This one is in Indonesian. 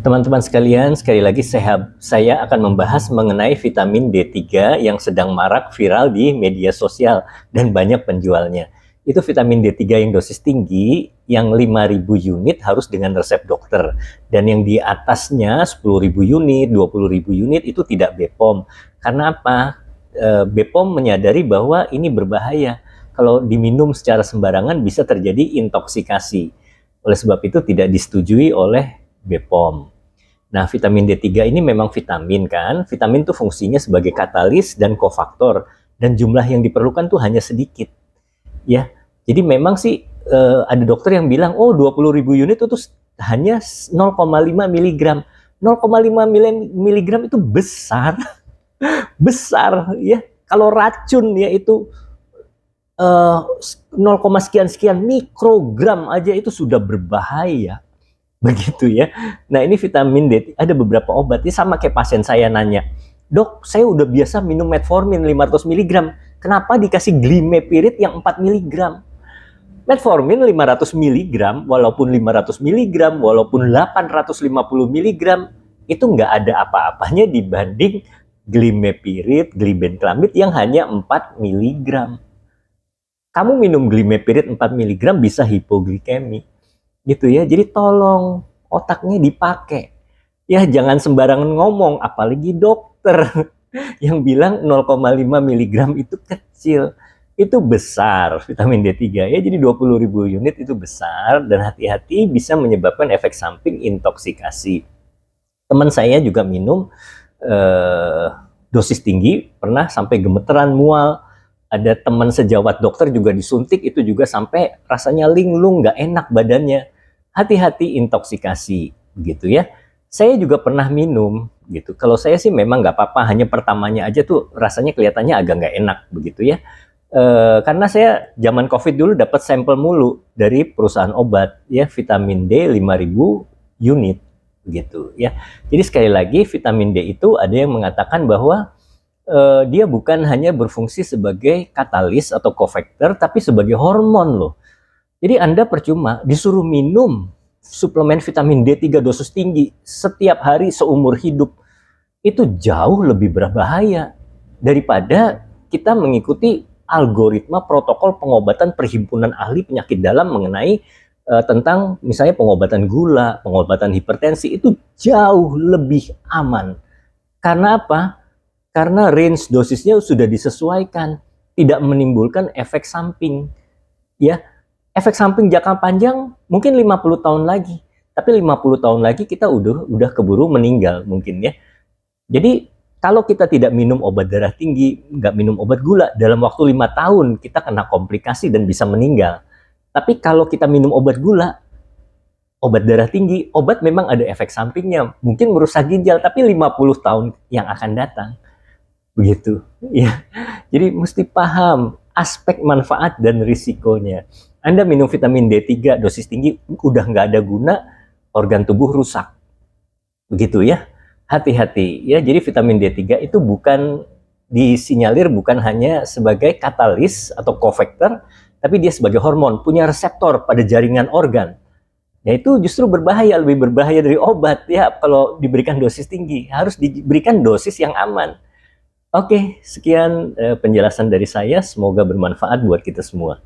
Teman-teman sekalian, sekali lagi saya akan membahas mengenai vitamin D3 yang sedang marak viral di media sosial dan banyak penjualnya. Itu vitamin D3 yang dosis tinggi, yang 5.000 unit harus dengan resep dokter. Dan yang di atasnya 10.000 unit, 20.000 unit itu tidak BPOM. Karena apa? BPOM menyadari bahwa ini berbahaya. Kalau diminum secara sembarangan bisa terjadi intoksikasi. Oleh sebab itu tidak disetujui oleh BPOM. Nah, vitamin D3 ini memang vitamin kan. Vitamin itu fungsinya sebagai katalis dan kofaktor. Dan jumlah yang diperlukan tuh hanya sedikit. Ya, jadi memang sih ada dokter yang bilang, oh 20.000 unit itu hanya 0,5 miligram. 0,5 miligram itu besar. Besar ya. Kalau racun ya itu 0, sekian mikrogram aja itu sudah berbahaya. Begitu ya. Nah, ini vitamin D, ada beberapa obat. Ini sama kayak pasien saya nanya, dok, saya udah biasa minum metformin 500 mg. Kenapa dikasih glimepirid yang 4 mg? Metformin 500 mg, walaupun 500 mg, walaupun 850 mg, itu nggak ada apa-apanya dibanding glimepirid, glibenclamid yang hanya 4 mg. Kamu minum glimepirid 4 mg bisa hipoglikemi. Gitu ya, jadi tolong otaknya dipakai ya, jangan sembarangan ngomong, apalagi dokter yang bilang 0,5 mg itu kecil, itu besar vitamin D3 ya. Jadi 20.000 unit itu besar dan hati-hati bisa menyebabkan efek samping intoksikasi. Teman saya juga minum dosis tinggi, pernah sampai gemeteran, mual. Ada teman sejawat dokter juga disuntik, itu juga sampai rasanya linglung, nggak enak badannya. Hati-hati intoksikasi, begitu ya. Saya juga pernah minum, gitu. Kalau saya sih memang nggak apa-apa, hanya pertamanya aja tuh rasanya kelihatannya agak nggak enak, begitu ya. Karena saya zaman COVID dulu dapat sampel mulu dari perusahaan obat, ya, vitamin D 5.000 unit, begitu ya. Jadi sekali lagi vitamin D itu ada yang mengatakan bahwa dia bukan hanya berfungsi sebagai katalis atau kofaktor, tapi sebagai hormon loh. Jadi Anda percuma disuruh minum suplemen vitamin D3 dosis tinggi setiap hari seumur hidup. Itu jauh lebih berbahaya daripada kita mengikuti algoritma protokol pengobatan Perhimpunan Ahli Penyakit Dalam mengenai tentang misalnya pengobatan gula, pengobatan hipertensi. Itu jauh lebih aman. Karena apa? Karena range dosisnya sudah disesuaikan, tidak menimbulkan efek samping. Ya, efek samping jangka panjang mungkin 50 tahun lagi, tapi 50 tahun lagi kita udah keburu meninggal mungkin ya. Jadi kalau kita tidak minum obat darah tinggi, nggak minum obat gula, dalam waktu 5 tahun kita kena komplikasi dan bisa meninggal. Tapi kalau kita minum obat gula, obat darah tinggi, obat memang ada efek sampingnya, mungkin merusak ginjal, tapi 50 tahun yang akan datang. Begitu ya. Jadi mesti paham aspek manfaat dan risikonya. Anda minum vitamin D3 dosis tinggi udah nggak ada guna, organ tubuh rusak. Begitu ya. Hati-hati ya. Jadi vitamin D3 itu bukan disinyalir bukan hanya sebagai katalis atau kofaktor, tapi dia sebagai hormon, punya reseptor pada jaringan organ. Ya itu justru berbahaya, lebih berbahaya dari obat ya kalau diberikan dosis tinggi. Harus diberikan dosis yang aman. Oke, sekian penjelasan dari saya. Semoga bermanfaat buat kita semua.